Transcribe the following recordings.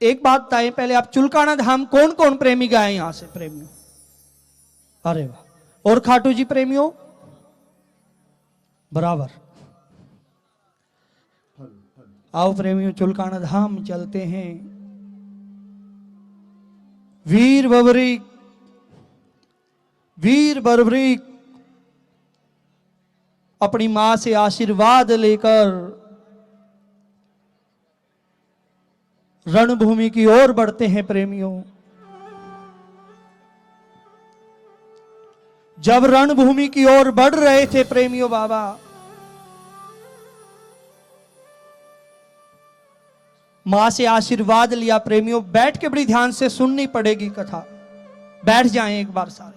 एक बात बताएं पहले आप, चुलकाना धाम कौन कौन प्रेमी गए यहां से प्रेमियों? अरे वाह। और खाटू जी प्रेमियों बराबर। आओ प्रेमियों, चुलकाना धाम चलते हैं। वीर बबरीक, वीर बर्बरीक अपनी मां से आशीर्वाद लेकर रणभूमि की ओर बढ़ते हैं प्रेमियों। जब रणभूमि की ओर बढ़ रहे थे प्रेमियों बाबा, मां से आशीर्वाद लिया प्रेमियों। बैठ के बड़ी ध्यान से सुननी पड़ेगी कथा, बैठ जाएं एक बार सारे।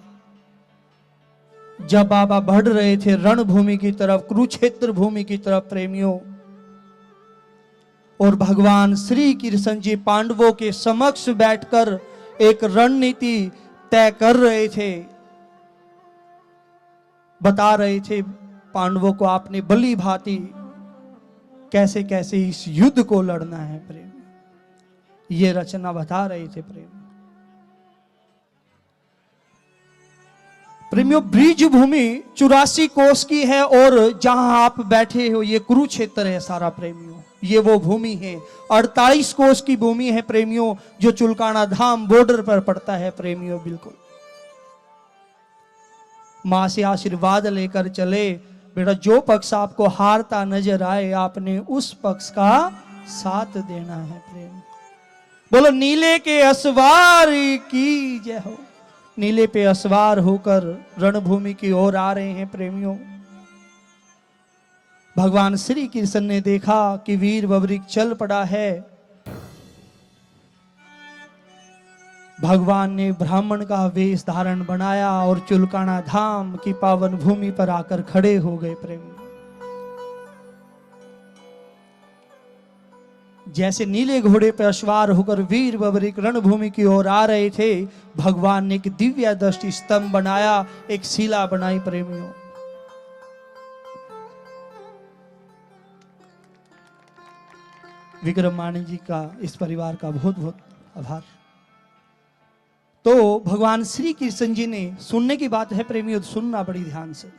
जब बाबा बढ़ रहे थे रणभूमि की तरफ, कुरुक्षेत्र भूमि की तरफ प्रेमियों, और भगवान श्री कृष्ण जी पांडवों के समक्ष बैठकर एक रणनीति तय कर रहे थे, बता रहे थे पांडवों को आपने भली भांति कैसे कैसे इस युद्ध को लड़ना है प्रेम। ये रचना बता रहे थे प्रेम। प्रेमियों ब्रिज भूमि 84 कोस की है, और जहां आप बैठे हो ये कुरुक्षेत्र है सारा प्रेमियों। ये वो भूमि है 48 कोस की भूमि है प्रेमियों, जो चुलकाना धाम बॉर्डर पर पड़ता है प्रेमियों। बिल्कुल मां से आशीर्वाद लेकर चले, बेटा जो पक्ष आपको हारता नजर आए आपने उस पक्ष का साथ देना है प्रेम। बोलो नीले के असवार की जय हो। नीले पे असवार होकर रणभूमि की ओर आ रहे हैं प्रेमियों। भगवान श्री कृष्ण ने देखा कि वीर बबरीक चल पड़ा है। भगवान ने ब्राह्मण का वेश धारण बनाया और चुलकाना धाम की पावन भूमि पर आकर खड़े हो गए प्रेमी। जैसे नीले घोड़े पर अश्वार होकर वीर बबरीक रणभूमि की ओर आ रहे थे, भगवान ने एक दिव्य दृष्टि स्तंभ बनाया, एक शिला बनाई प्रेमियों। विक्रम मानी जी का, इस परिवार का बहुत बहुत आभार। तो भगवान श्री कृष्ण जी ने, सुनने की बात है प्रेमियों, सुनना बड़ी ध्यान से।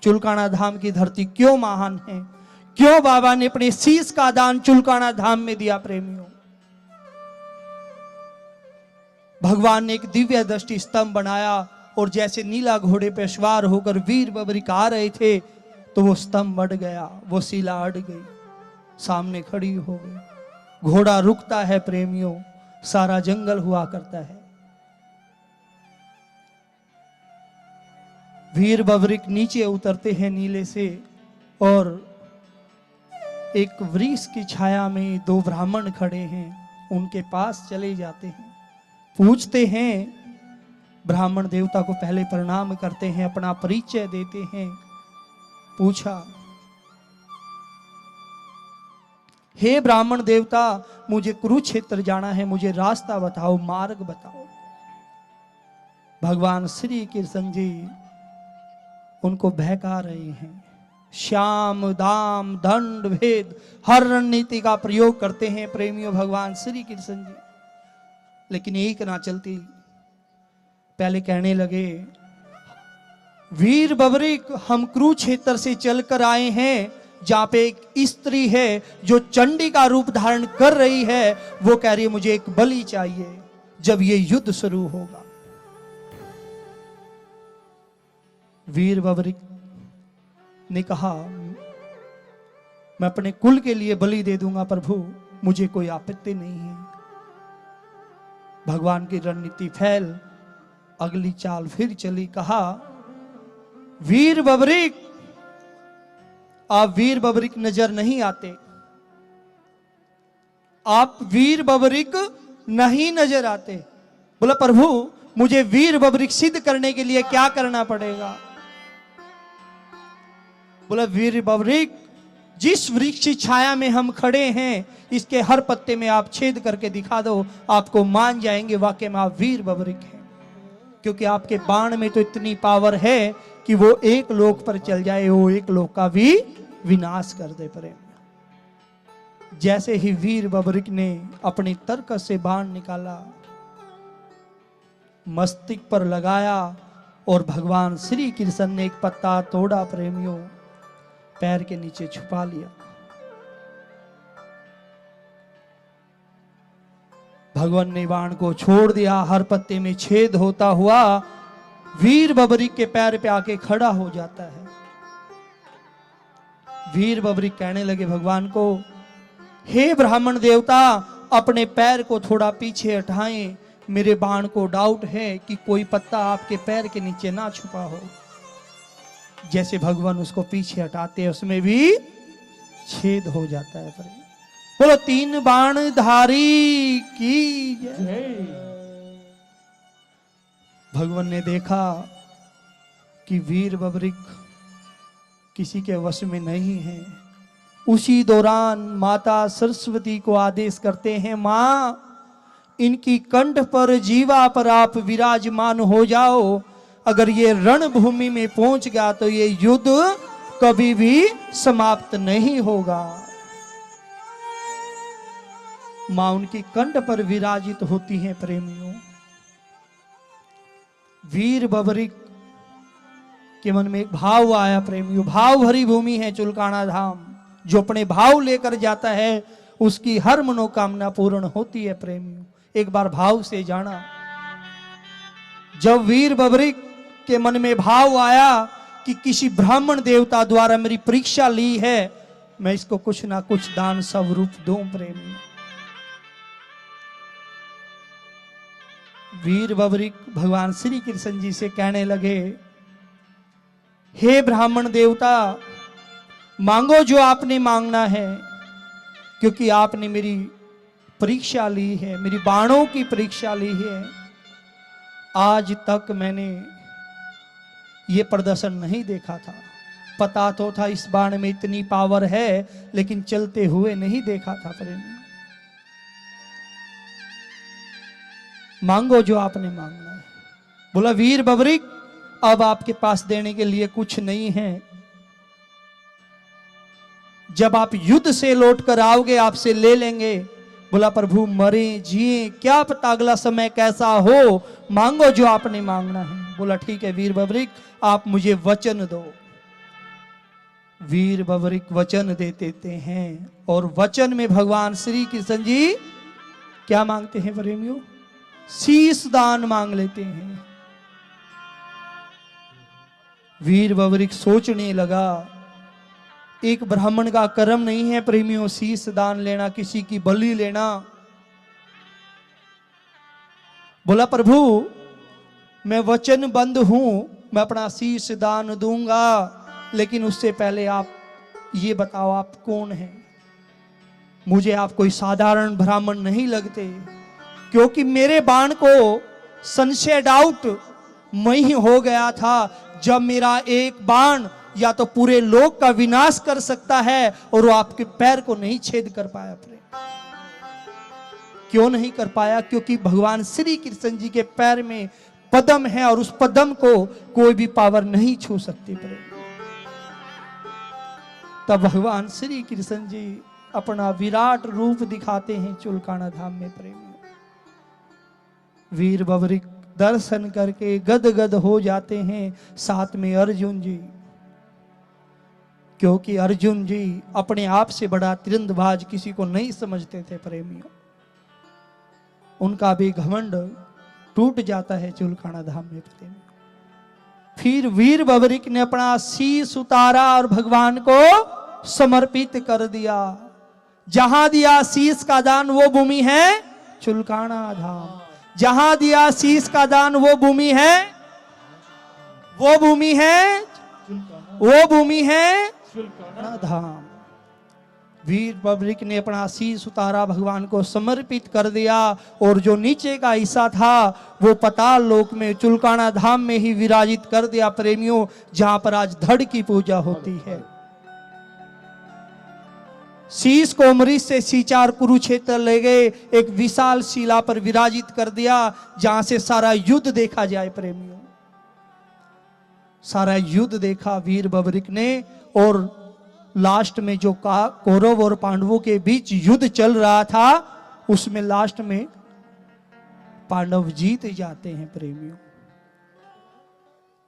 चुलकाना धाम की धरती क्यों महान है, क्यों बाबा ने अपने शीश का दान चुलकाना धाम में दिया प्रेमियों। भगवान ने एक दिव्य दृष्टि स्तंभ बनाया, और जैसे नीला घोड़े पे सवार होकर वीर बबरीक आ रहे थे, तो वो स्तंभ अड़ गया, वो शिला अड़ गई, सामने खड़ी हो गई। घोड़ा रुकता है प्रेमियों, सारा जंगल हुआ करता है। वीर बबरीक नीचे उतरते हैं नीले से, और एक वृक्ष की छाया में दो ब्राह्मण खड़े हैं, उनके पास चले जाते हैं, पूछते हैं। ब्राह्मण देवता को पहले प्रणाम करते हैं, अपना परिचय देते हैं। पूछा, हे ब्राह्मण देवता, मुझे कुरुक्षेत्र जाना है, मुझे रास्ता बताओ, मार्ग बताओ। भगवान श्री कृष्ण जी उनको बहका रहे हैं। श्याम दाम दंड भेद हर रणनीति का प्रयोग करते हैं प्रेमियों भगवान श्री कृष्ण जी, लेकिन एक ना चलती। पहले कहने लगे, वीर बबरीक हम कुरुक्षेत्र से चलकर आए हैं, जहां पे एक स्त्री है जो चंडी का रूप धारण कर रही है, वो कह रही है मुझे एक बलि चाहिए जब ये युद्ध शुरू होगा। वीर बबरीक ने कहा, मैं अपने कुल के लिए बलि दे दूंगा प्रभु, मुझे कोई आपत्ति नहीं है। भगवान की रणनीति फैल, अगली चाल फिर चली। कहा, वीर बबरीक, आप वीर बबरीक नजर नहीं आते, आप वीर बबरीक नहीं नजर आते। बोला, प्रभु मुझे वीर बबरीक सिद्ध करने के लिए क्या करना पड़ेगा? बोला, वीर बबरीक, जिस वृक्ष की छाया में हम खड़े हैं, इसके हर पत्ते में आप छेद करके दिखा दो, आपको मान जाएंगे वाकई में आप वीर बबरीक हैं। क्योंकि आपके बाण में तो इतनी पावर है कि वो एक लोक पर चल जाए, वो एक लोक का भी विनाश कर दे। प्रेम जैसे ही वीर बबरिक ने अपनी तरकस से बाण निकाला, मस्तिष्क पर लगाया और भगवान श्री कृष्ण ने एक पत्ता तोड़ा प्रेमियों, पैर के नीचे छुपा लिया। भगवान ने बाण को छोड़ दिया, हर पत्ते में छेद होता हुआ वीर बबरिक के पैर पे आके खड़ा हो जाता है। वीर बबरिक कहने लगे भगवान को, हे ब्राह्मण देवता, अपने पैर को थोड़ा पीछे हटाएं, मेरे बाण को डाउट है कि कोई पत्ता आपके पैर के नीचे ना छुपा हो। जैसे भगवान उसको पीछे हटाते हैं, उसमें भी छेद हो जाता है। बोलो तीन बाण धारी की जय। भगवान ने देखा कि वीर बबरिक किसी के वश में नहीं है। उसी दौरान माता सरस्वती को आदेश करते हैं, मां, इनकी कंठ पर जीवा पर आप विराजमान हो जाओ। अगर ये रणभूमि में पहुंच गया तो ये युद्ध कभी भी समाप्त नहीं होगा। मां उनकी कंठ पर विराजित होती हैं प्रेमियों। वीर बबरिक के मन में एक भाव आया प्रेमियों, भाव भरी भूमि है चुलकाना धाम। जो अपने भाव लेकर जाता है उसकी हर मनोकामना पूर्ण होती है प्रेमियों। एक बार भाव से जाना, जब वीर बबरिक के मन में भाव आया कि किसी ब्राह्मण देवता द्वारा मेरी परीक्षा ली है, मैं इसको कुछ ना कुछ दान स्वरूप दूं प्रेमी। वीर बबरिक भगवान श्री कृष्ण जी से कहने लगे, हे ब्राह्मण देवता, मांगो जो आपने मांगना है, क्योंकि आपने मेरी परीक्षा ली है, मेरी बाणों की परीक्षा ली है। आज तक मैंने ये प्रदर्शन नहीं देखा था। पता तो था इस बाण में इतनी पावर है, लेकिन चलते हुए नहीं देखा था प्रेमी। मांगो जो आपने मांगना है। बोला वीर बबरिक, अब आपके पास देने के लिए कुछ नहीं है। जब आप युद्ध से लौट कर आओगे आपसे ले लेंगे। बोला प्रभु, मरे जिए क्या पता अगला समय कैसा हो, मांगो जो आपने मांगना है। बोला ठीक है वीर बबरिक, आप मुझे वचन दो। वीर बबरिक वचन दे देते हैं, और वचन में भगवान श्री कृष्ण जी क्या मांगते हैं प्रेमियों? शीश दान मांग लेते हैं। वीर बबरिक सोचने लगा, एक ब्राह्मण का कर्म नहीं है प्रेमियों शीश दान लेना, किसी की बलि लेना। बोला प्रभु, मैं वचनबद्ध हूं, मैं अपना शीश दान दूंगा, लेकिन उससे पहले आप ये बताओ आप कौन हैं? मुझे आप कोई साधारण ब्राह्मण नहीं लगते, क्योंकि मेरे बाण को संशय डाउट मैं ही हो गया था। जब मेरा एक बाण या तो पूरे लोक का विनाश कर सकता है, और वो आपके पैर को नहीं छेद कर पाया। क्यों नहीं कर पाया? क्योंकि भगवान श्री कृष्ण जी के पैर में पद्म है, और उस पद्म को कोई भी पावर नहीं छू सकती। तब भगवान श्री कृष्ण जी अपना विराट रूप दिखाते हैं चुलकाना धाम में प्रेमी। वीर बबरिक दर्शन करके गदगद हो जाते हैं, साथ में अर्जुन जी, क्योंकि अर्जुन जी अपने आप से बड़ा तीरंदाज किसी को नहीं समझते थे प्रेमियों। उनका भी घमंड टूट जाता है चुलकाना धाम में प्रेमियों। फिर वीर बबरिक ने अपना शीश उतारा और भगवान को समर्पित कर दिया। जहां दिया शीश का दान वो भूमि है चुलकाना धाम। जहां दिया शीश का दान वो भूमि है, वो भूमि है, वो भूमि है चुलकाना धाम। वीर बबरिक ने अपना शीश उतारा, भगवान को समर्पित कर दिया, और जो नीचे का हिस्सा था वो पाताल लोक में चुलकाना धाम में ही विराजित कर दिया प्रेमियों, जहां पर आज धड़ की पूजा होती है। शीश को अमृत से सींचा, कुरुक्षेत्र ले गए, एक विशाल शिला पर विराजित कर दिया, जहां से सारा युद्ध देखा जाए प्रेमियों। सारा युद्ध देखा वीर बबरिक ने, और लास्ट में जो कौरव और पांडवों के बीच युद्ध चल रहा था, उसमें लास्ट में पांडव जीत जाते हैं प्रेमियों।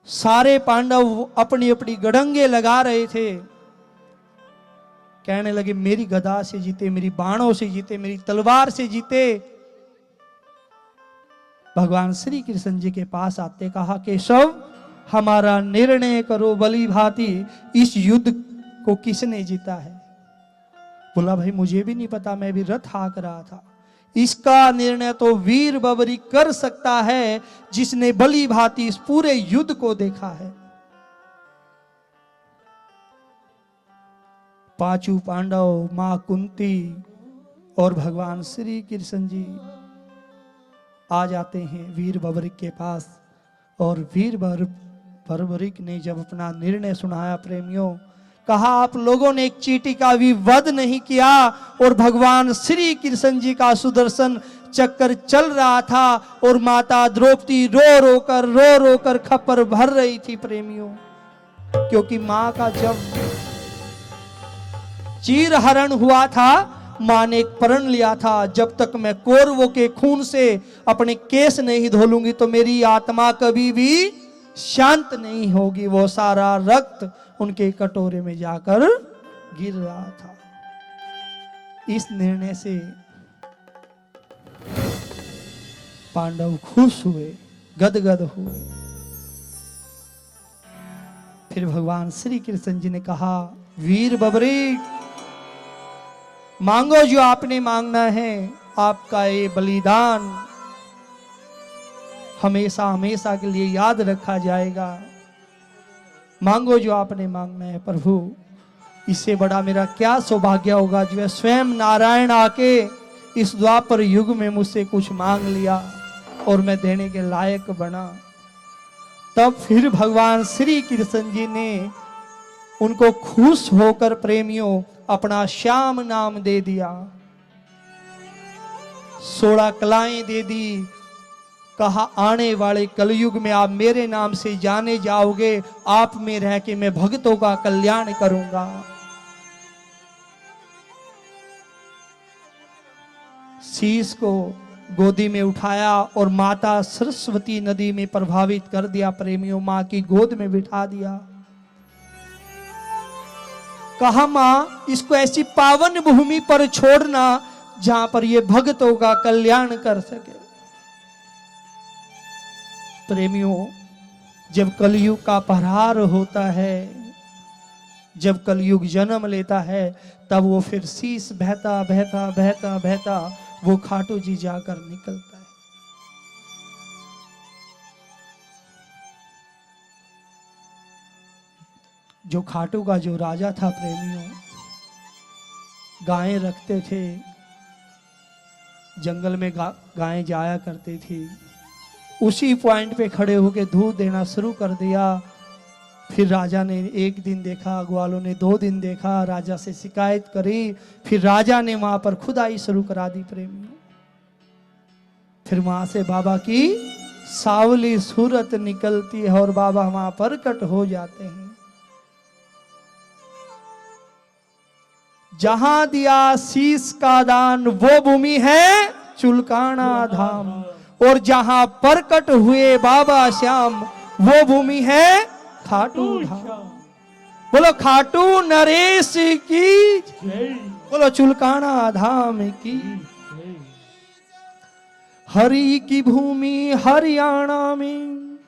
सारे पांडव अपनी अपनी गड़ंगे लगा रहे थे, कहने लगे मेरी गदा से जीते, मेरी बाणों से जीते, मेरी तलवार से जीते। भगवान श्री कृष्ण जी के पास आते कहा केशव, हमारा निर्णय करो बलि भांति, इस युद्ध को किसने जीता है? बोला भाई मुझे भी नहीं पता, मैं भी रथ हाँक रहा था। इसका निर्णय तो वीर बबरी कर सकता है जिसने बलि भांति इस पूरे युद्ध को देखा है। पांचों पांडव, मां कुंती और भगवान श्री कृष्ण जी आ जाते हैं वीर बबरिक के पास। और वीर बबरिक ने जब अपना निर्णय सुनाया प्रेमियों, कहा आप लोगों ने एक चींटी का भी वध नहीं किया, और भगवान श्री कृष्ण जी का सुदर्शन चक्कर चल रहा था, और माता द्रौपदी रो रो कर खप्पर भर रही थी प्रेमियों, क्योंकि मां का जब चीर हरण हुआ था, मां ने एक प्रण लिया था, जब तक मैं कौरवों के खून से अपने केस नहीं धो लूंगी तो मेरी आत्मा कभी भी शांत नहीं होगी। वो सारा रक्त उनके कटोरे में जाकर गिर रहा था। इस निर्णय से पांडव खुश हुए, गदगद हुए। फिर भगवान श्री कृष्ण जी ने कहा वीर बबरी, मांगो जो आपने मांगना है, आपका ये बलिदान हमेशा हमेशा के लिए याद रखा जाएगा। मांगो जो आपने मांगना है प्रभु। इससे बड़ा मेरा क्या सौभाग्य होगा जो स्वयं नारायण आके इस द्वापर युग में मुझसे कुछ मांग लिया और मैं देने के लायक बना। तब फिर भगवान श्री कृष्ण जी ने उनको खुश होकर प्रेमियों अपना श्याम नाम दे दिया, 16 कलाएं दे दी। कहा आने वाले कलयुग में आप मेरे नाम से जाने जाओगे, आप में रह के मैं भक्तों का कल्याण करूंगा। शीश को गोदी में उठाया और माता सरस्वती नदी में प्रभावित कर दिया प्रेमियों, मां की गोद में बिठा दिया। कहा मां इसको ऐसी पावन भूमि पर छोड़ना जहां पर ये भक्तों का कल्याण कर सके। प्रेमियों, जब कलयुग का प्रहार होता है, जब कलयुग जन्म लेता है, तब वो फिर शीश बहता बहता बहता बहता वो खाटू जी जाकर निकलता है। जो खाटू का जो राजा था प्रेमियों, गायें रखते थे, जंगल में गायें जाया करती थी। उसी पॉइंट पे खड़े होकर दूध देना शुरू कर दिया। फिर राजा ने एक दिन देखा, ग्वालों ने 2 दिन देखा, राजा से शिकायत करी। फिर राजा ने वहां पर खुदाई शुरू करा दी प्रेमियों। फिर वहां से बाबा की सावली सूरत निकलती है और बाबा वहां प्रकट हो जाते हैं। जहां दिया शीश का दान वो भूमि है चुलकाना धाम, और जहां प्रकट हुए बाबा श्याम वो भूमि है खाटू धाम। बोलो खाटू नरेश की, बोलो चुलकाना धाम की। हरि की भूमि हरियाणा में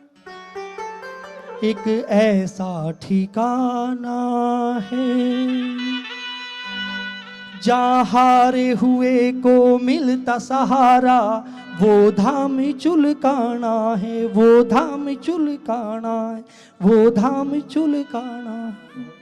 एक ऐसा ठिकाना है, जहाँ हारे हुए को मिलता सहारा, वो धाम चुलकाना है, वो धाम चुलकाना है, वो धाम चुलकाना है।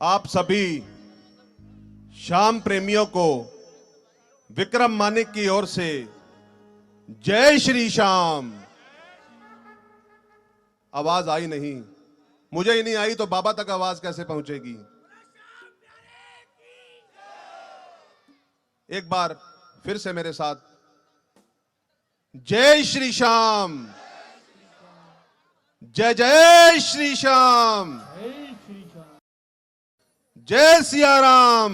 आप सभी श्याम प्रेमियों को विक्रम मानिक की ओर से जय श्री श्याम। आवाज आई नहीं, मुझे ही नहीं आई तो बाबा तक आवाज कैसे पहुंचेगी? एक बार फिर से मेरे साथ, जय श्री श्याम, जय जय श्री श्याम, जय सिया राम।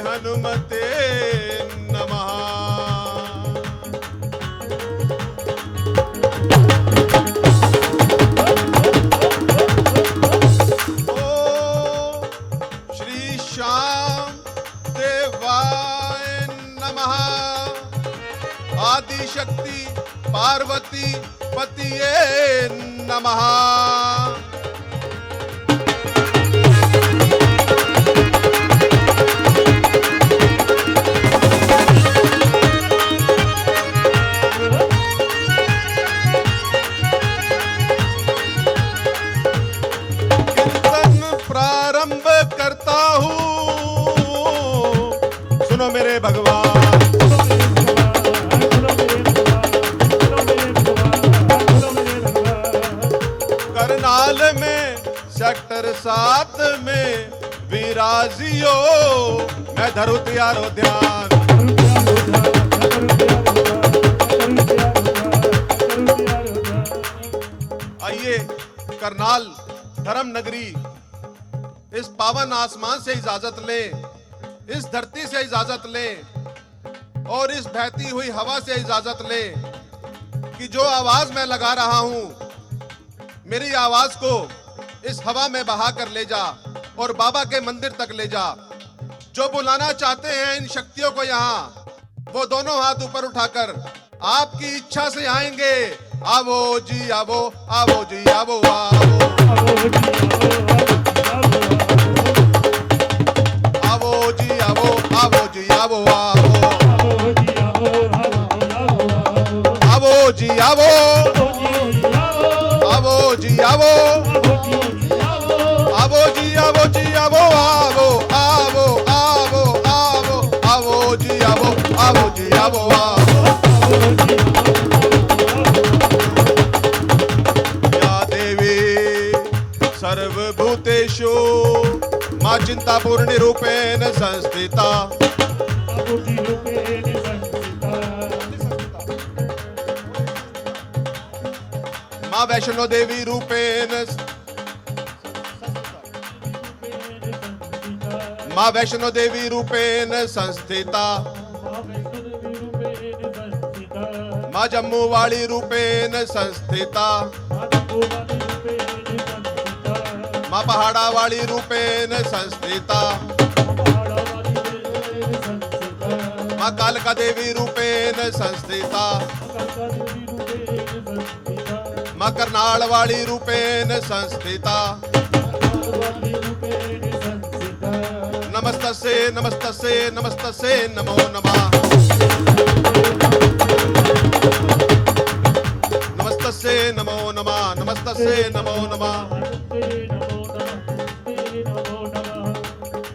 हनुमते नमः। ओम श्री श्याम देवाय नमः। आदि शक्ति पार्वती पतिये नमः। करता हूँ, सुनो मेरे भगवान। करनाल में सेक्टर 7 में विराजियो, मैं धरू त्यारो ध्यान। आइए करनाल धर्म नगरी इस पावन आसमान से इजाजत ले, इस धरती से इजाजत ले और इस बहती हुई हवा से इजाजत ले कि जो आवाज मैं लगा रहा हूं, मेरी आवाज को इस हवा में बहा कर ले जा और बाबा के मंदिर तक ले जा। जो बुलाना चाहते हैं इन शक्तियों को यहाँ, वो दोनों हाथ ऊपर उठाकर आपकी इच्छा से आएंगे। आवो जी आवो, आवो जी आवो, आवो जी आवो, आवो जी आवो, आवो जी आवो, आवो जी आवो, आवो जी आवो जी आवो, आवो आवो आवो आवो, आवो जी आवो, आवो जी आवो, या देवी सर्वभूतेषु मां चिंतापूर्णी रूपेण संस्थिता। मां वैष्णो देवी रूपेण, मां वैष्णो देवी रूपेण संस्थिता। मां जम्मू वाली रूपेण संस्थिता। मां पहाड़ा वाली रूपेण संस्थिता। मां कालका देवी रूपेण संस्थिता। मां करनाल वाली रूपेण संस्थिता। नमस्तस्ये नमस्तस्ये नमस्तस्ये नमो नमः। नमस्तस्ये नमो नमः, नमस्तस्ये नमो नमः।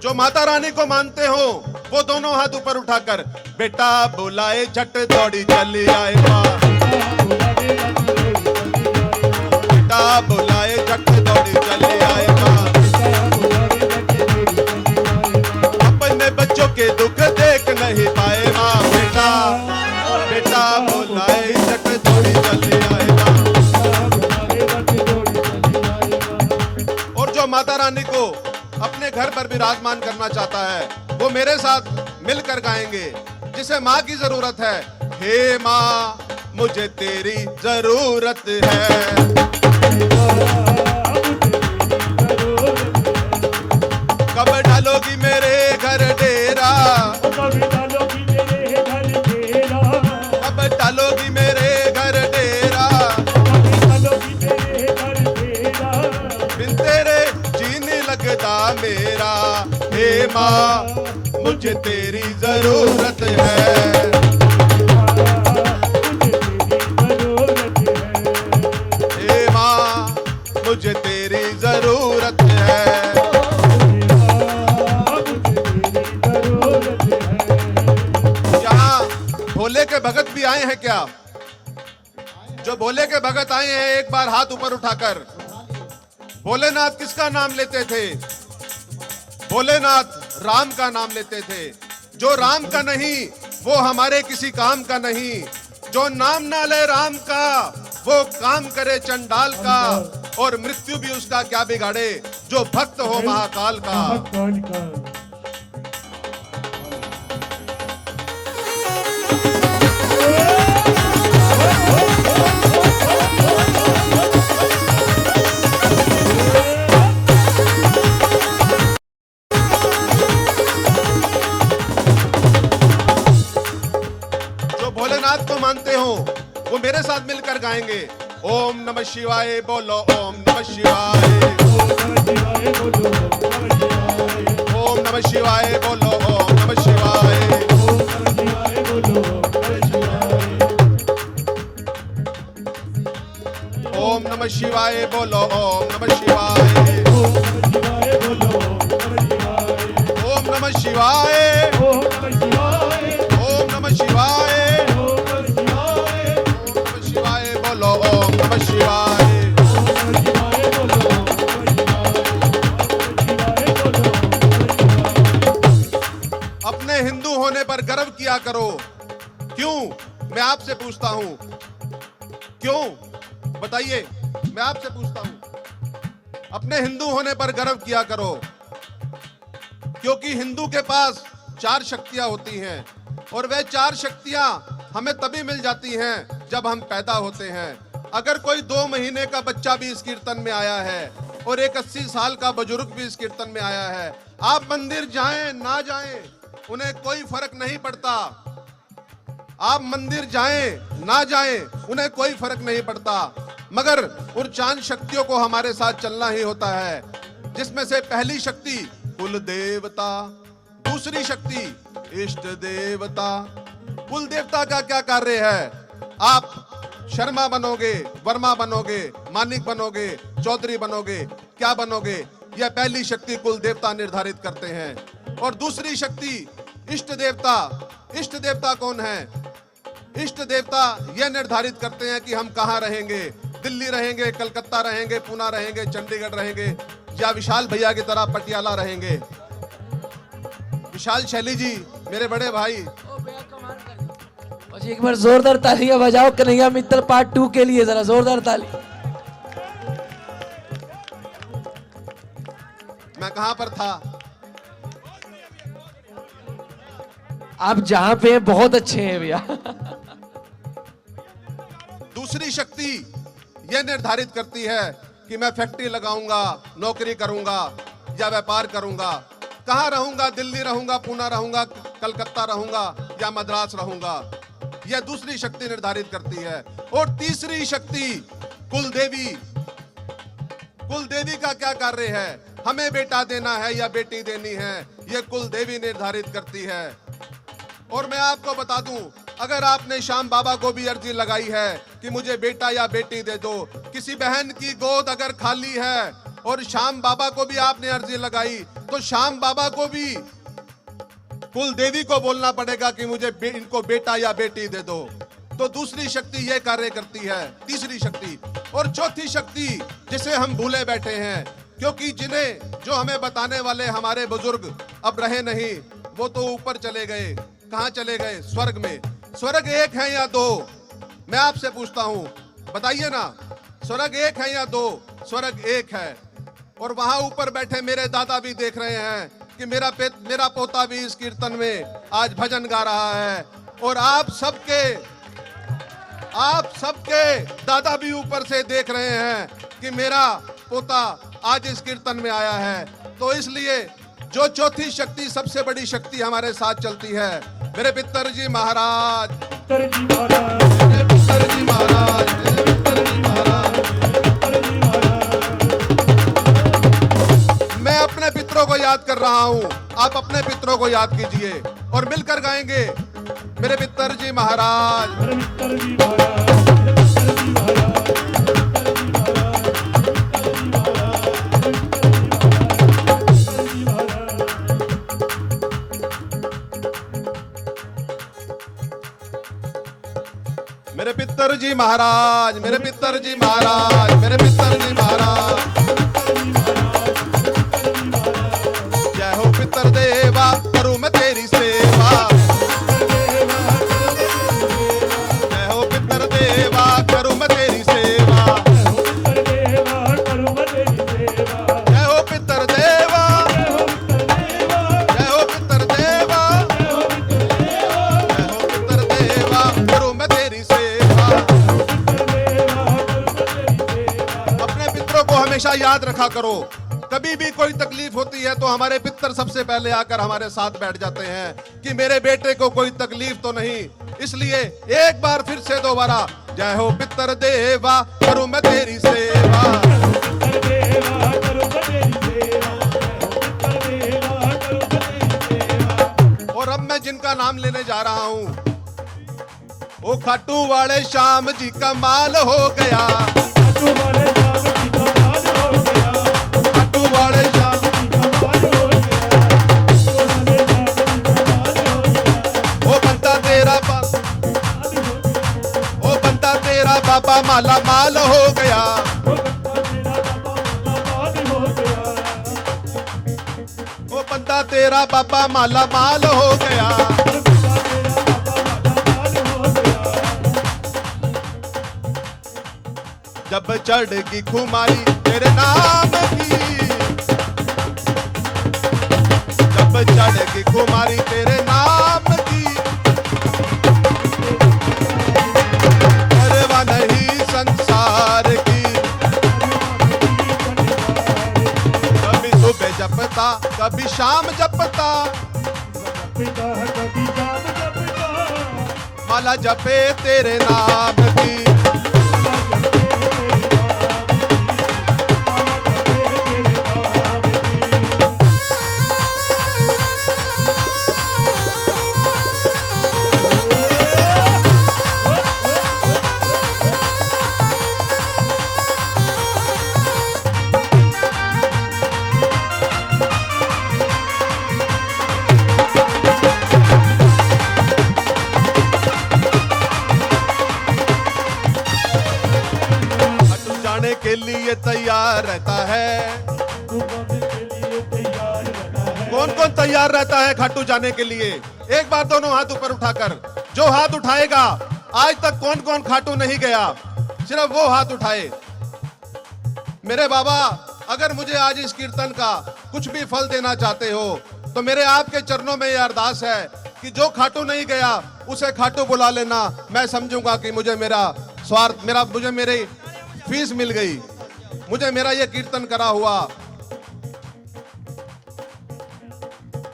जो माता रानी को मानते हो वो दोनों हाथ ऊपर उठाकर, बेटा बुलाए झट दौड़ी चली आए माँ। बेटा बुलाए झट दौड़ी चली आए माँ। अपने बच्चों के दुख देख नहीं पाए माँ। बेटा चाहता है वो मेरे साथ मिलकर गाएंगे। जिसे माँ की जरूरत है, हे माँ मुझे तेरी जरूरत है। कब डालोगी मेरे घर डेरा, कब डालोगी मेरे घर डेरा, कब डालोगी मेरे घर डेरा, कब डालोगी मेरे घर डेरा, बिन तेरे जीने लगता मेरा, हे माँ मुझे तेरी जरूरत है। हे माँ मुझे तेरी जरूरत है। यहाँ भोले के भगत भी आए हैं क्या? जो भोले के भगत आए हैं एक बार हाथ ऊपर उठाकर। भोलेनाथ किसका नाम लेते थे? भोलेनाथ राम का नाम लेते थे। जो राम का नहीं वो हमारे किसी काम का नहीं। जो नाम ना ले राम का वो काम करे चंडाल का, और मृत्यु भी उसका क्या बिगाड़े जो भक्त हो महाकाल का। महाकाल का। जो भोलेनाथ को मानते हो वो मेरे साथ मिलकर गाएंगे। ओम नमः शिवाय बोलो, ओम नमः शिवाय, ओम नमः शिवाय बोलो, ओम नमः शिवाय। ओम नमः शिवाय बोलो, ओम नमः शिवाय, ओम नमः शिवाय, ओम नमः शिवाय, नमः शिवाय बोलो, ओम नमः शिवाय। अपने हिंदू होने पर गर्व किया करो। क्यों? मैं आपसे पूछता हूं, क्यों बताइए? मैं आपसे पूछता हूं। अपने हिंदू होने पर गर्व किया करो, क्योंकि हिंदू के पास 4 शक्तियां होती हैं, और वह 4 शक्तियां हमें तभी मिल जाती हैं जब हम पैदा होते हैं। अगर कोई 2 महीने का बच्चा भी इस कीर्तन में आया है और एक 80 साल का बुजुर्ग भी इस कीर्तन में आया है, आप मंदिर जाएं ना जाएं उन्हें कोई फर्क नहीं पड़ता। आप मंदिर जाएं ना जाएं उन्हें कोई फर्क नहीं पड़ता, मगर उन 4 शक्तियों को हमारे साथ चलना ही होता है, जिसमें से पहली शक्ति कुल देवता, दूसरी शक्ति इष्ट देवता। कुल देवता का क्या कार्य है? आप शर्मा बनोगे, वर्मा बनोगे, मानिक बनोगे, चौधरी बनोगे, क्या बनोगे, यह पहली शक्ति कुल देवता निर्धारित करते हैं। और दूसरी शक्ति इष्ट देवता। इष्ट देवता कौन है? इष्ट देवता यह निर्धारित करते हैं कि हम कहाँ रहेंगे, दिल्ली रहेंगे, कलकत्ता रहेंगे, पुणे रहेंगे, चंडीगढ़ रहेंगे, या विशाल भैया की तरह पटियाला रहेंगे। विशाल शैली जी मेरे बड़े भाई, और एक बार जोरदार तालियां बजाओ कन्हैया मित्तल पार्ट 2 के लिए, जरा जोरदार ताली। मैं कहां पर था? आप जहां पे हैं बहुत अच्छे हैं भैया। दूसरी शक्ति यह निर्धारित करती है कि मैं फैक्ट्री लगाऊंगा, नौकरी करूंगा या व्यापार करूंगा, कहां रहूंगा, दिल्ली रहूंगा, पुणे रहूंगा, कलकत्ता रहूंगा या मद्रास रहूंगा, यह दूसरी शक्ति निर्धारित करती है। और तीसरी शक्ति कुल देवी। कुल देवी का क्या कार्य है? हमें बेटा देना है या बेटी देनी है, यह कुल देवी निर्धारित करती है। और मैं आपको बता दूं, अगर आपने श्याम बाबा को भी अर्जी लगाई है कि मुझे बेटा या बेटी दे दो, किसी बहन की गोद अगर खाली है और श्याम बाबा को भी आपने अर्जी लगाई, तो श्याम बाबा को भी कुल देवी को बोलना पड़ेगा कि मुझे इनको बेटा या बेटी दे दो। तो दूसरी शक्ति यह कार्य करती है, तीसरी शक्ति। और चौथी शक्ति जिसे हम भूले बैठे हैं, क्योंकि जिन्हें जो हमें बताने वाले हमारे बुजुर्ग अब रहे नहीं, वो तो ऊपर चले गए। कहां चले गए? स्वर्ग में। स्वर्ग एक है या 2? मैं आपसे पूछता हूं, बताइए ना, स्वर्ग एक है या 2? स्वर्ग एक है। और वहां ऊपर बैठे मेरे दादा भी देख रहे हैं कि मेरा पोता भी इस कीर्तन में आज भजन गा रहा है, और आप सबके दादा भी ऊपर से देख रहे हैं कि मेरा पोता आज इस कीर्तन में आया है। तो इसलिए जो चौथी शक्ति, सबसे बड़ी शक्ति हमारे साथ चलती है, मेरे पितरजी महाराज, पितर जी महाराज, मेरे पितरजी महाराज, मेरे पितरजी महाराज। पितर जी महाराज, मैं अपने पितरों को याद कर रहा हूं, आप अपने पितरों को याद कीजिए और मिलकर गाएंगे, मेरे पितरजी महाराज। मेरे पितर जी महाराज, मेरे पितर जी महाराज, पितर जी महाराज, पितर जी महाराज, पितर जी महाराज। मेरे पितरजी महाराज, मेरे पितरजी महाराज, मेरे पितरजी महाराज। जय हो पितर देवा, करूं मैं तेरी सेवा। जय हो पितर देवा, करूं मैं तेरी सेवा। जय हो पितर देवा, जय हो पितर देवा, जय हो पितर देवा, करूं मैं तेरी सेवा। अपने पितरों को हमेशा याद रखा करो। कभी भी कोई तकलीफ होती है तो हमारे पितर सबसे पहले आकर हमारे साथ बैठ जाते हैं कि मेरे बेटे को कोई तकलीफ तो नहीं। इसलिए एक बार फिर से दोबारा, जय हो पितर देवा, करूं मैं तेरी सेवा। और अब मैं जिनका नाम लेने जा रहा हूं, वो खाटू वाले श्याम जी का माल हो गया। खाटू वाले श्याम बाबा माला माल हो गया। वो बंदा तेरा बाबा माला माल हो गया। जब चढ़ेगी खुमारी तेरे नाम की, जब चढ़ेगी खुमारी तेरे नाम की, परवाह नहीं संसार की। कभी सुबह जपता, कभी शाम जपता, माला जपे तेरे नाम की। के लिए तैयार रहता है। कौन कौन तैयार रहता है खाटू जाने के लिए? एक बार दोनों हाथ ऊपर उठाकर, जो हाथ उठाएगा, आज तक कौन कौन खाटू नहीं गया, सिर्फ वो हाथ उठाए। मेरे बाबा, अगर मुझे आज इस कीर्तन का कुछ भी फल देना चाहते हो तो मेरे आपके चरणों में यह अरदास है कि जो खाटू नहीं गया उसे खाटू बुला लेना। मैं समझूंगा कि मुझे मेरा स्वार्थ, मुझे मेरी फीस मिल गई, मुझे मेरा ये कीर्तन करा हुआ।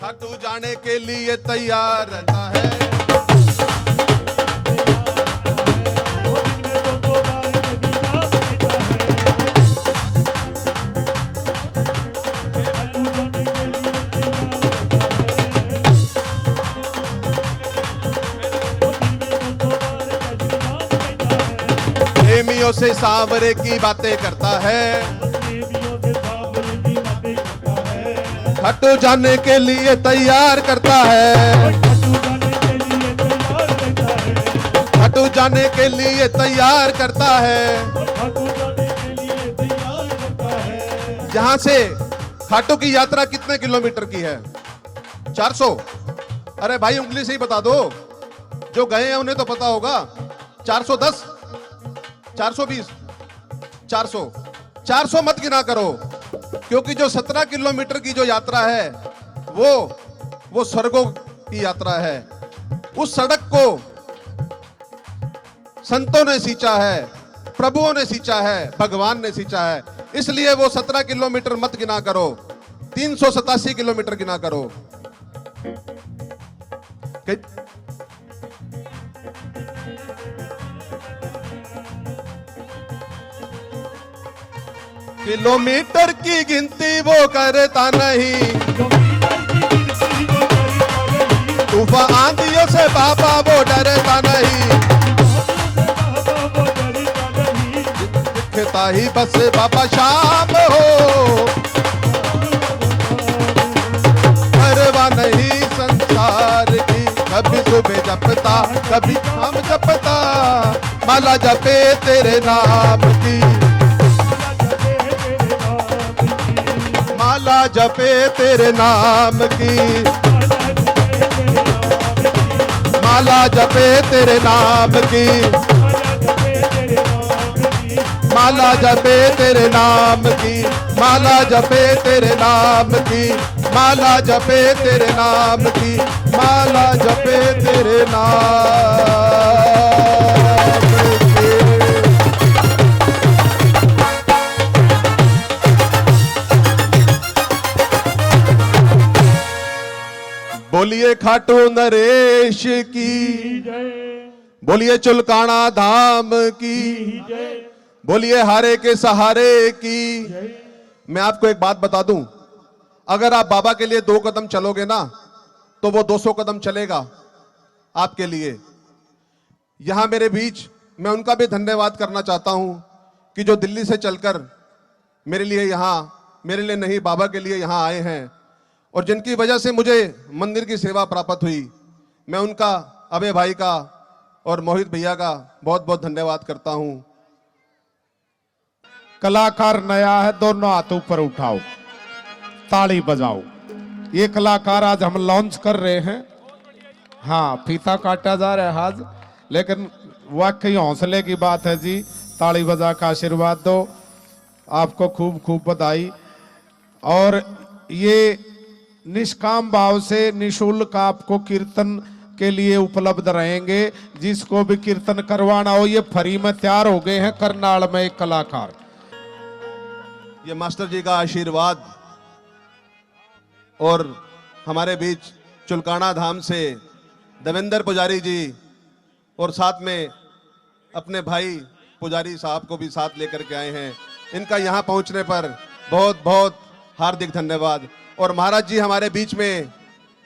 खाटू जाने के लिए तैयार रहता है। प्रेमियों से सांवरे की बातें करता है। खाटू जाने के लिए तैयार करता है। खाटू जाने के लिए तैयार करता है। यहाँ से खाटू की यात्रा कितने किलोमीटर की है? 400। अरे भाई उंगली से ही बता दो, जो गए हैं उन्हें तो पता होगा। 410, 420, 400 मत गिना करो, क्योंकि जो 17 किलोमीटर की जो यात्रा है वो स्वर्गों की यात्रा है। उस सड़क को संतों ने सींचा है, प्रभुओं ने सींचा है, भगवान ने सींचा है। इसलिए वो 17 किलोमीटर मत गिना करो, 387 किलोमीटर गिना करो। किलोमीटर की गिनती वो करता नहीं, तूफान आंधियों से बाबा वो डरता नहीं। दिखता ही बस बाबा शाम हो, परवाह नहीं संसार की। कभी सुबह जपता कभी शाम जपता, माला जपे तेरे नाम की, माला जपे तेरे नाम की, माला जपे तेरे नाम की, माला जपे तेरे नाम की, माला जपे तेरे नाम की, माला जपे तेरे नाम की, माला जपे तेरे नाम की। बोलिए खाटू नरेश की, बोलिए चुलकाना धाम की, बोलिए हारे के सहारे की। मैं आपको एक बात बता दूं, अगर आप बाबा के लिए 2 कदम चलोगे ना, तो वो 200 कदम चलेगा आपके लिए। यहां मेरे बीच मैं उनका भी धन्यवाद करना चाहता हूं कि जो दिल्ली से चलकर मेरे लिए यहां, मेरे लिए नहीं बाबा के लिए यहां आए हैं, और जिनकी वजह से मुझे मंदिर की सेवा प्राप्त हुई। मैं उनका, अबे भाई का और मोहित भैया का बहुत बहुत धन्यवाद करता हूं। कलाकार नया है, दोनों हाथ ऊपर उठाओ, ताली बजाओ। ये कलाकार आज हम लॉन्च कर रहे हैं। हाँ, फीता काटा जा रहा है आज, लेकिन वाकई हौसले की बात है जी। ताली बजा का आशीर्वाद दो, आपको खूब खूब बधाई। और ये निष्काम भाव से निशुल्क आपको कीर्तन के लिए उपलब्ध रहेंगे। जिसको भी कीर्तन करवाना हो, ये फ्री में तैयार हो गए हैं करनाल में एक कलाकार। ये मास्टर जी का आशीर्वाद, और हमारे बीच चुलकाना धाम से देवेंद्र पुजारी जी, और साथ में अपने भाई पुजारी साहब को भी साथ लेकर के आए हैं। इनका यहाँ पहुँचने पर बहुत बहुत हार्दिक धन्यवाद। और महाराज जी हमारे बीच में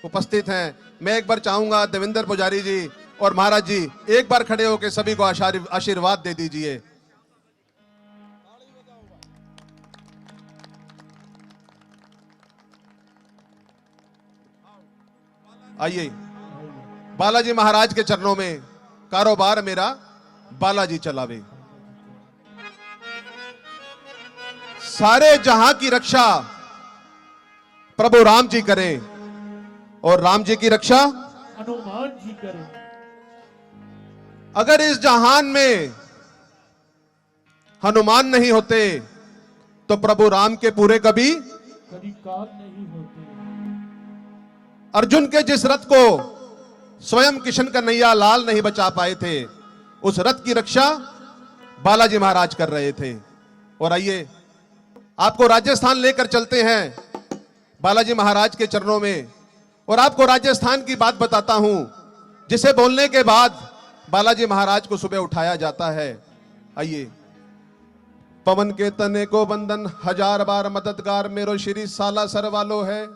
उपस्थित हैं। मैं एक बार चाहूंगा देवेंद्र पुजारी जी और महाराज जी एक बार खड़े होकर सभी को आशीर्वाद दे दीजिए। आइए, बालाजी महाराज के चरणों में कारोबार मेरा बालाजी चलावे। सारे जहां की रक्षा प्रभु राम जी करें, और राम जी की रक्षा हनुमान जी करें। अगर इस जहान में हनुमान नहीं होते तो प्रभु राम के पूरे कभी काम नहीं होते। अर्जुन के जिस रथ को स्वयं किशन कन्हैया लाल नहीं बचा पाए थे, उस रथ की रक्षा बालाजी महाराज कर रहे थे। और आइए आपको राजस्थान लेकर चलते हैं बालाजी महाराज के चरणों में, और आपको राजस्थान की बात बताता हूं जिसे बोलने के बाद बालाजी महाराज को सुबह उठाया जाता है। आइए, पवन के तने को बंधन 1000 बार मददगार मेरो श्री साला सर वालो है।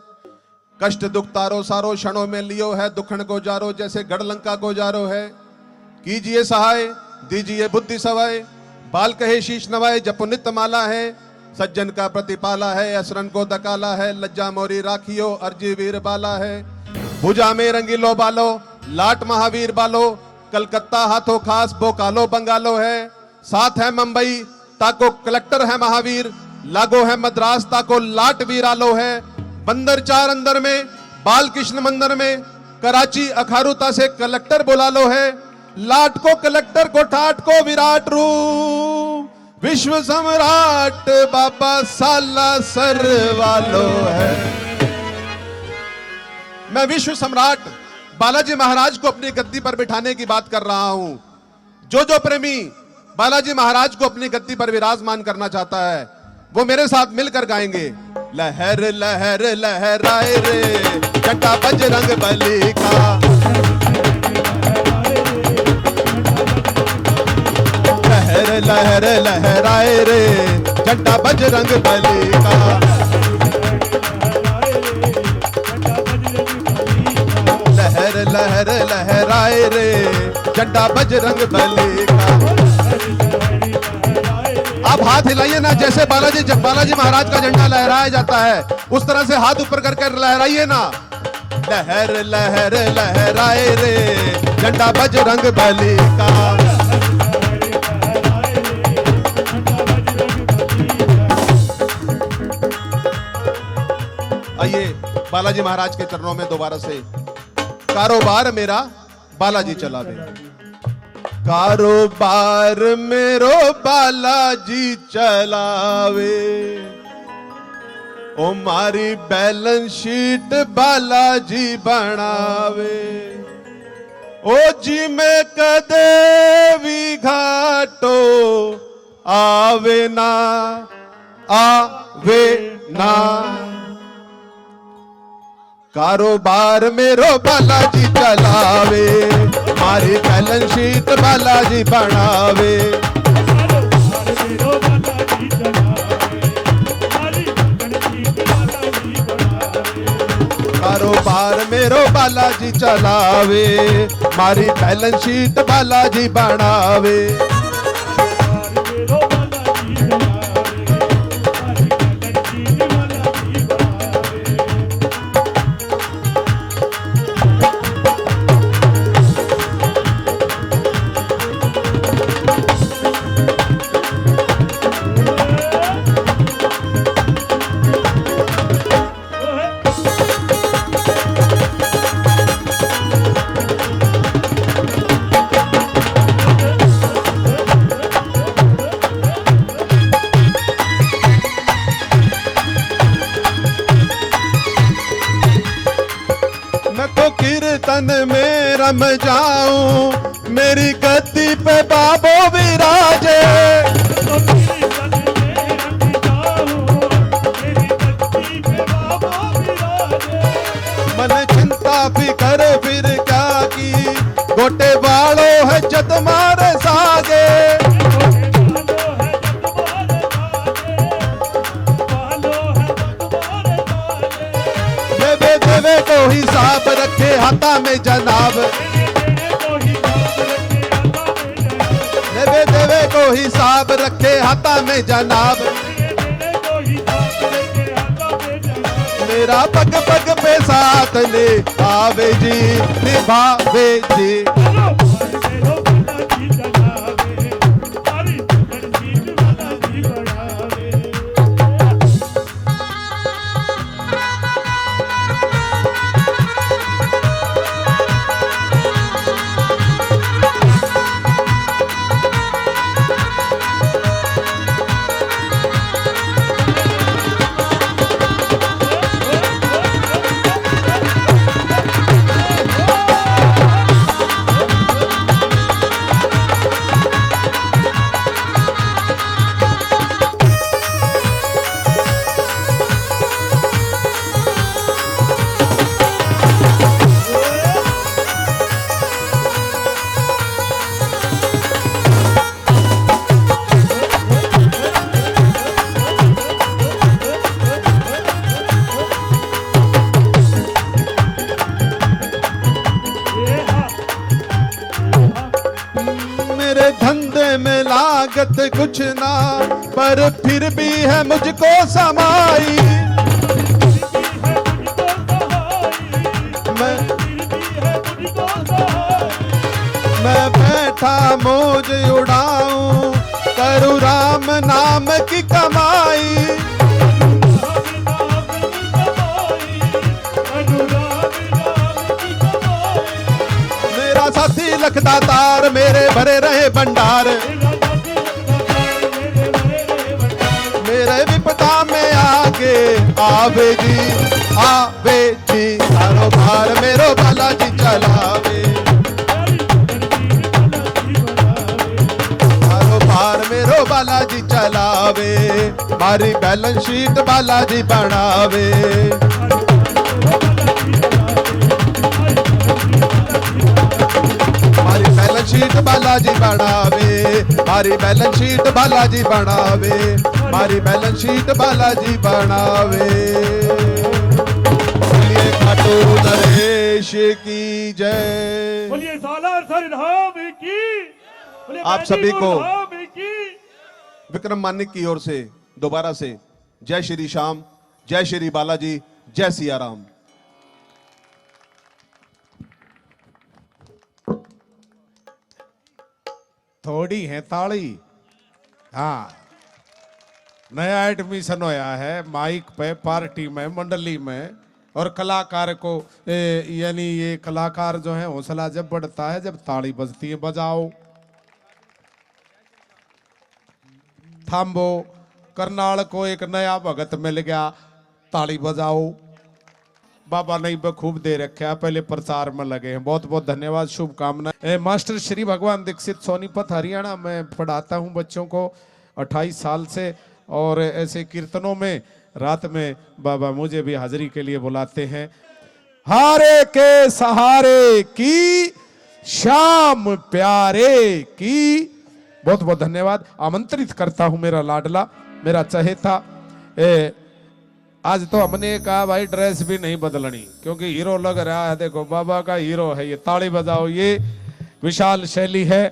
कष्ट दुख तारो सारो क्षणों में लियो है, दुखन को जारो जैसे गढ़लंका को जारो है। कीजिए सहाय दीजिए बुद्धि सवाय, बाल कहे शीश नवाए जप नित माला है। सज्जन का प्रतिपाला है, असरन को दकाला है, लज्जा मोरी राखियो अर्जी वीर बाला है। भुजा में रंगीलो बालो लाट महावीर बालो, कलकत्ता हाथों खास बोकालो बंगालो है। साथ है मुंबई ताको कलेक्टर है महावीर, लागो है मद्रास ताको लाट वीरालो है। बंदर 4 अंदर में बाल कृष्ण मंदिर में, कराची अखारुता से कलेक्टर बुला लो है। लाट को कलेक्टर को ठाट को विराट रूप, विश्व सम्राट बाबा साला सर वालो है। मैं विश्व सम्राट बालाजी महाराज को अपनी गद्दी पर बिठाने की बात कर रहा हूं। जो प्रेमी बालाजी महाराज को अपनी गद्दी पर विराजमान करना चाहता है वो मेरे साथ मिलकर गाएंगे। लहर लहर लहराए रे जटा बजरंग बली का, लहर लहर लहराए रे जटा बजरंग बली का, लहर लहर लहराए रे झंडा बजरंग बली का। आप हाथ हिलाइए ना, जैसे बालाजी महाराज का झंडा लहराया जाता है उस तरह से हाथ ऊपर करके लहराइए ना। लहर लहर लहराए रे झंडा बजरंग बली का। आइए बालाजी महाराज के चरणों में दोबारा से। कारोबार मेरा बालाजी चलावे, कारोबार मेरो बालाजी चलावे, ओ मारी बैलेंस शीट बालाजी बनावे, ओ जी में कदे भी घाटो आवे ना, आवे ना। कारोबार मेरो बालाजी चलावे, मारी बैलेंस शीट बालाजी बनावे, कारोबार मेरो बालाजी चलावे, मारी बैलेंस शीट बालाजी बनावे। कीर्तन में रम जाऊं मेरी गद्दी पे बाबो विराजे, मन चिंता फिकर फिर क्या की, गोटे वालो है जत मारे सागे, देवे को हिसाब रखे हाथा में जनाब, देवे को हिसाब रखे हाथा में जनाब, मेरा पग पग पे साथ ले आवे जी निभावे जी। धंधे में लागत कुछ ना पर फिर भी है मुझको समाई, मैं बैठा मौज उड़ाऊं करूं राम नाम की कमाई, मेरा साथी लखदातार मेरे भरे रहे भंडार, मेरे विपदा में आगे आवे जी कारोबार मेरो बालाजी चलावे, कारोबार मेरो बालाजी चलावे, मारी बैलेंस शीट बालाजी बनावे, मारी बैलेंस शीट बालाजी बनावे, मारी बैलेंस शीट बालाजी बनावे, मारी बैलेंस शीट बालाजी बनावे। बोलिए खाटू नरेश की जय। बोलिए सालार सर धाम की, बोलिए आप सभी को धाम की। विक्रम मानिक की ओर से दोबारा से जय श्री श्याम, जय श्री बालाजी, जय सिया राम। थोड़ी है ताली। हाँ, नया एडमिशन होया है माइक पे, पार्टी में, मंडली में। और कलाकार को यानी ये कलाकार जो है हौसला जब बढ़ता है जब ताली बजती है। बजाओ, थाम्बो। करनाल को एक नया भगत मिल गया, ताली बजाओ। बाबा ने बखूब दे रखा, पहले प्रचार में लगे हैं। बहुत बहुत धन्यवाद, शुभकामनाएं। मास्टर श्री भगवान दीक्षित सोनीपत हरियाणा में पढ़ाता हूं बच्चों को 28 साल से। और ऐसे कीर्तनों में रात में बाबा मुझे भी हाजिरी के लिए बुलाते हैं। हारे के सहारे की, श्याम प्यारे की। बहुत बहुत धन्यवाद। आमंत्रित करता हूं मेरा लाडला, मेरा चहेता। आज तो हमने कहा भाई ड्रेस भी नहीं बदलनी, क्योंकि हीरो लग रहा है। देखो बाबा का हीरो है ये, ताली बजाओ। ये विशाल शैली है।